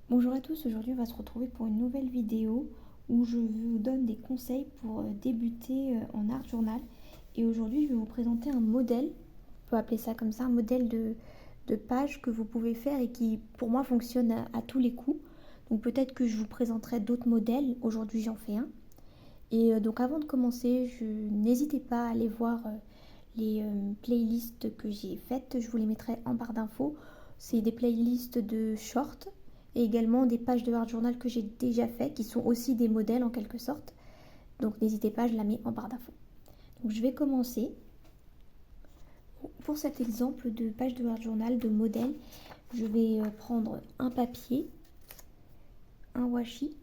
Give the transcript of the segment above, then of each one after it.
Bonjour à tous, aujourd'hui on va se retrouver pour une nouvelle vidéo où je vous donne des conseils pour débuter en art journal. Et aujourd'hui je vais vous présenter un modèle, on peut appeler ça comme ça, un modèle de page que vous pouvez faire et qui pour moi fonctionne à tous les coups. Donc peut-être que je vous présenterai d'autres modèles, aujourd'hui j'en fais un. Et donc avant de commencer, n'hésitez pas à aller voir les playlists que j'ai faites, je vous les mettrai en barre d'infos. C'est des playlists de shorts et également des pages de art journal que j'ai déjà fait, qui sont aussi des modèles en quelque sorte. Donc n'hésitez pas, je la mets en barre d'infos. Donc je vais commencer. Pour cet exemple de page de art journal, de modèle, je vais prendre un papier, un washi,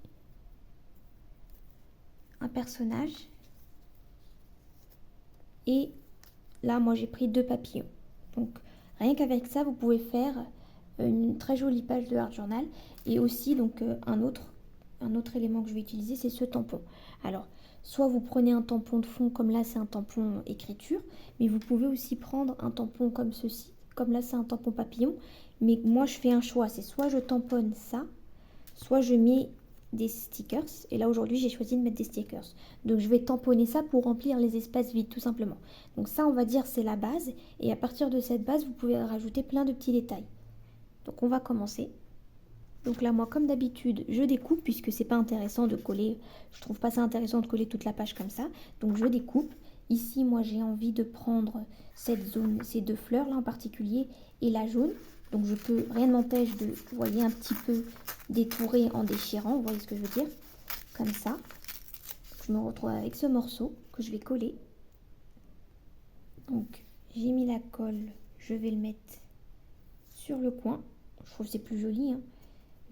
un personnage et là moi j'ai pris 2 papillons. Donc rien qu'avec ça vous pouvez faire une très jolie page de art journal. Et aussi donc un autre élément que je vais utiliser, c'est ce tampon. Alors soit vous prenez un tampon de fond, comme là c'est un tampon écriture, mais vous pouvez aussi prendre un tampon comme ceci, comme là c'est un tampon papillon. Mais moi je fais un choix, c'est soit je tamponne ça, soit je mets des stickers. Et là aujourd'hui j'ai choisi de mettre des stickers. Donc je vais tamponner ça pour remplir les espaces vides tout simplement. Donc ça on va dire c'est la base. Et à partir de cette base vous pouvez rajouter plein de petits détails. Donc on va commencer. Donc là moi comme d'habitude je découpe puisque c'est pas intéressant de coller. Je trouve pas ça intéressant de coller toute la page comme ça. Donc je découpe. Ici moi j'ai envie de prendre cette zone, ces 2 fleurs là en particulier et la jaune. Donc je peux, rien ne m'empêche de, vous voyez, un petit peu détourer en déchirant, vous voyez ce que je veux dire, comme ça. Je me retrouve avec ce morceau que je vais coller. Donc j'ai mis la colle, je vais le mettre sur le coin. Je trouve que c'est plus joli, hein.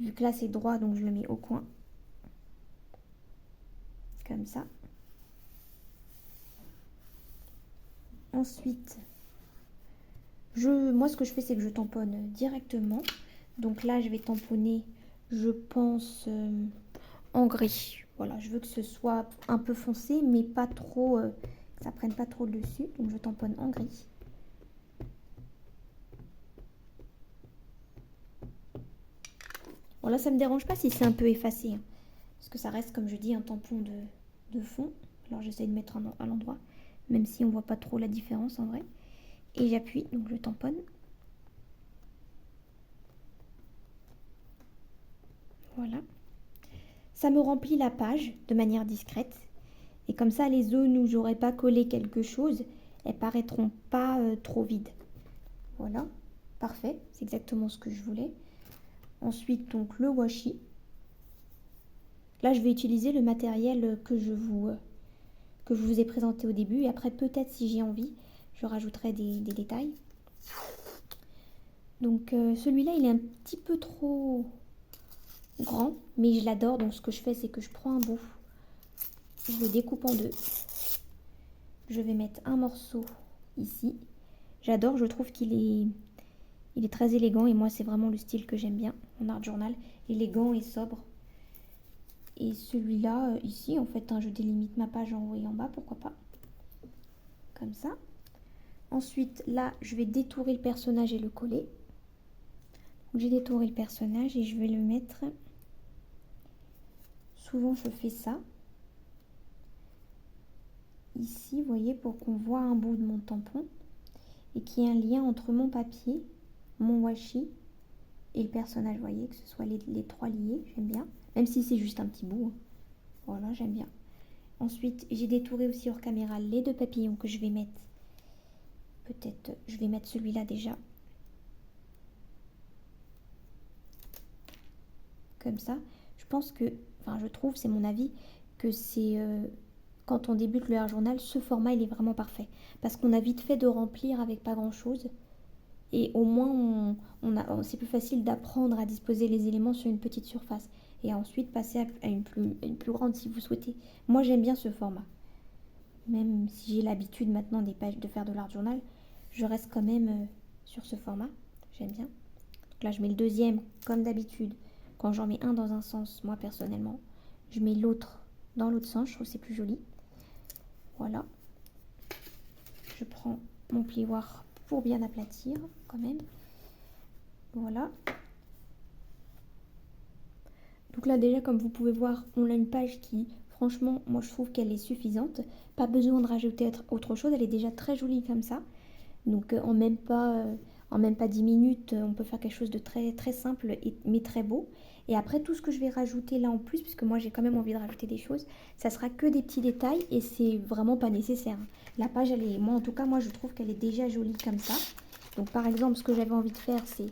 Vu que là c'est droit, donc je le mets au coin. Comme ça. Ensuite, moi ce que je fais c'est que je tamponne directement. Donc là je vais tamponner, je pense, en gris. Voilà, je veux que ce soit un peu foncé, mais pas trop, que ça prenne pas trop le dessus. Donc je tamponne en gris. Bon là ça me dérange pas si c'est un peu effacé, hein, parce que ça reste comme je dis un tampon de fond. Alors j'essaie de mettre à l'endroit, même si on voit pas trop la différence en vrai. Et j'appuie, donc je tamponne. Voilà. Ça me remplit la page de manière discrète. Et comme ça, les zones où j'aurais pas collé quelque chose, elles paraîtront pas trop vides. Voilà, parfait, c'est exactement ce que je voulais. Ensuite, donc le washi. Là, je vais utiliser le matériel que je vous ai présenté au début. Et après, peut-être si j'ai envie, je rajouterai des détails. Donc celui-là, il est un petit peu trop grand, mais je l'adore. Donc ce que je fais, c'est que je prends un bout, je le découpe en 2. Je vais mettre un morceau ici. J'adore, je trouve il est très élégant et moi c'est vraiment le style que j'aime bien en art journal, élégant et sobre. Et celui-là, ici en fait, hein, je délimite ma page en haut et en bas, pourquoi pas. Comme ça. Ensuite, là, je vais détourer le personnage et le coller. J'ai détouré le personnage et je vais le mettre. Souvent, je fais ça. Ici, vous voyez, pour qu'on voit un bout de mon tampon et qu'il y ait un lien entre mon papier, mon washi et le personnage, vous voyez, que ce soit les 3 liés, j'aime bien. Même si c'est juste un petit bout, hein. Voilà, j'aime bien. Ensuite, j'ai détouré aussi hors caméra les 2 papillons que je vais mettre. Peut-être, je vais mettre celui-là déjà. Comme ça. Je pense que, enfin je trouve, c'est mon avis, que c'est quand on débute le art journal, ce format il est vraiment parfait. Parce qu'on a vite fait de remplir avec pas grand chose. Et au moins, c'est plus facile d'apprendre à disposer les éléments sur une petite surface. Et ensuite passer à une plus grande si vous souhaitez. Moi j'aime bien ce format. Même si j'ai l'habitude maintenant des pages de faire de l'art journal, je reste quand même sur ce format. J'aime bien. Donc là je mets le deuxième comme d'habitude. Quand j'en mets un dans un sens, moi personnellement, je mets l'autre dans l'autre sens. Je trouve que c'est plus joli. Voilà. Je prends mon plioir pour bien aplatir quand même. Voilà. Donc là déjà comme vous pouvez voir, on a une page qui franchement moi je trouve qu'elle est suffisante. Pas besoin de rajouter autre chose, elle est déjà très jolie comme ça. Donc en même pas 10 minutes, on peut faire quelque chose de très, très simple mais très beau. Et après, tout ce que je vais rajouter là en plus, puisque moi j'ai quand même envie de rajouter des choses, ça sera que des petits détails et c'est vraiment pas nécessaire. La page, moi en tout cas, moi je trouve qu'elle est déjà jolie comme ça. Donc par exemple, ce que j'avais envie de faire, c'est,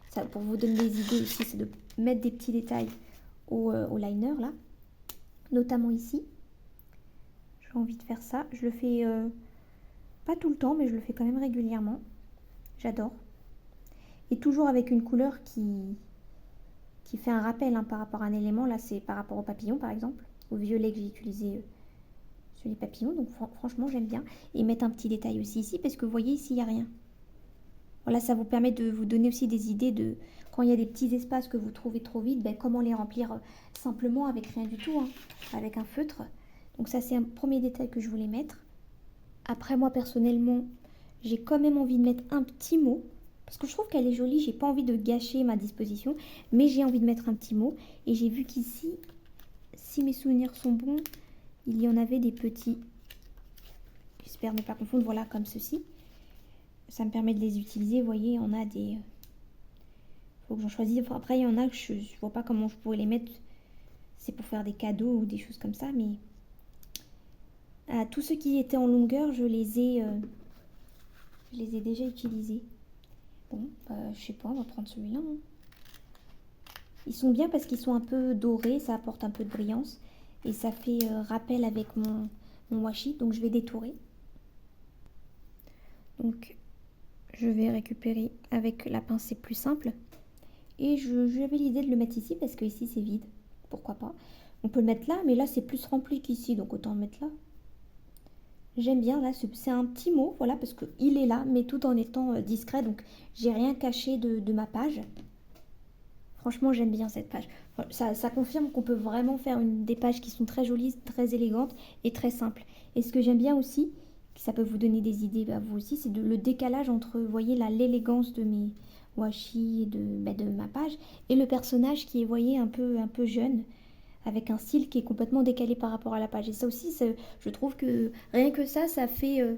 ça, pour vous donner des idées aussi, c'est de mettre des petits détails au liner là, notamment ici. J'ai envie de faire ça. Je le fais pas tout le temps, mais je le fais quand même régulièrement. J'adore. Et toujours avec une couleur qui fait un rappel hein, par rapport à un élément. Là, c'est par rapport au papillon, par exemple. Au violet que j'ai utilisé sur les papillons. Donc franchement, j'aime bien. Et mettre un petit détail aussi ici, parce que vous voyez, ici, il n'y a rien. Voilà, ça vous permet de vous donner aussi des idées de quand il y a des petits espaces que vous trouvez trop vides, ben, comment les remplir simplement avec rien du tout, hein, avec un feutre. Donc ça, c'est un premier détail que je voulais mettre. Après, moi, personnellement, j'ai quand même envie de mettre un petit mot. Parce que je trouve qu'elle est jolie, j'ai pas envie de gâcher ma disposition. Mais j'ai envie de mettre un petit mot. Et j'ai vu qu'ici, si mes souvenirs sont bons, il y en avait des petits. J'espère ne pas confondre, voilà, comme ceci. Ça me permet de les utiliser. Vous voyez, on a des... Faut que j'en choisisse. Enfin, après, il y en a que je vois pas comment je pourrais les mettre. C'est pour faire des cadeaux ou des choses comme ça. Mais tous ceux qui étaient en longueur, je les ai déjà utilisés. Bon, je sais pas, on va prendre celui-là. Hein. Ils sont bien parce qu'ils sont un peu dorés, ça apporte un peu de brillance. Et ça fait rappel avec mon washi, donc je vais détourer. Donc, je vais récupérer avec la pince, c'est plus simple. Et j'avais l'idée de le mettre ici parce que ici c'est vide. Pourquoi pas. On peut le mettre là, mais là c'est plus rempli qu'ici, donc autant le mettre là. J'aime bien, là, c'est un petit mot, voilà, parce qu'il est là, mais tout en étant discret, donc j'ai rien caché de ma page. Franchement, j'aime bien cette page. Ça confirme qu'on peut vraiment faire des pages qui sont très jolies, très élégantes et très simples. Et ce que j'aime bien aussi, ça peut vous donner des idées à vous aussi, c'est le décalage entre, vous voyez, l'élégance de mes washi et de ma page, et le personnage qui est, vous voyez, un peu jeune, avec un style qui est complètement décalé par rapport à la page. Et ça aussi, je trouve que rien que ça fait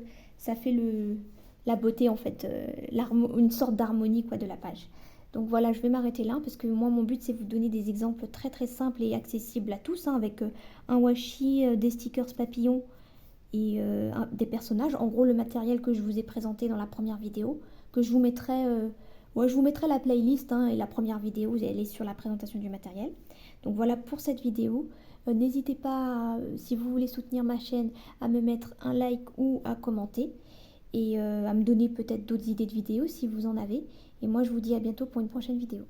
la beauté, en fait, une sorte d'harmonie quoi, de la page. Donc voilà, je vais m'arrêter là parce que moi, mon but, c'est vous donner des exemples très très simples et accessibles à tous, hein, avec un washi, des stickers papillons et des personnages. En gros, le matériel que je vous ai présenté dans la première vidéo, que je vous mettrai... je vous mettrai la playlist hein, et la première vidéo, elle est sur la présentation du matériel. Donc voilà pour cette vidéo. N'hésitez pas, si vous voulez soutenir ma chaîne, à me mettre un like ou à commenter. Et à me donner peut-être d'autres idées de vidéos si vous en avez. Et moi je vous dis à bientôt pour une prochaine vidéo.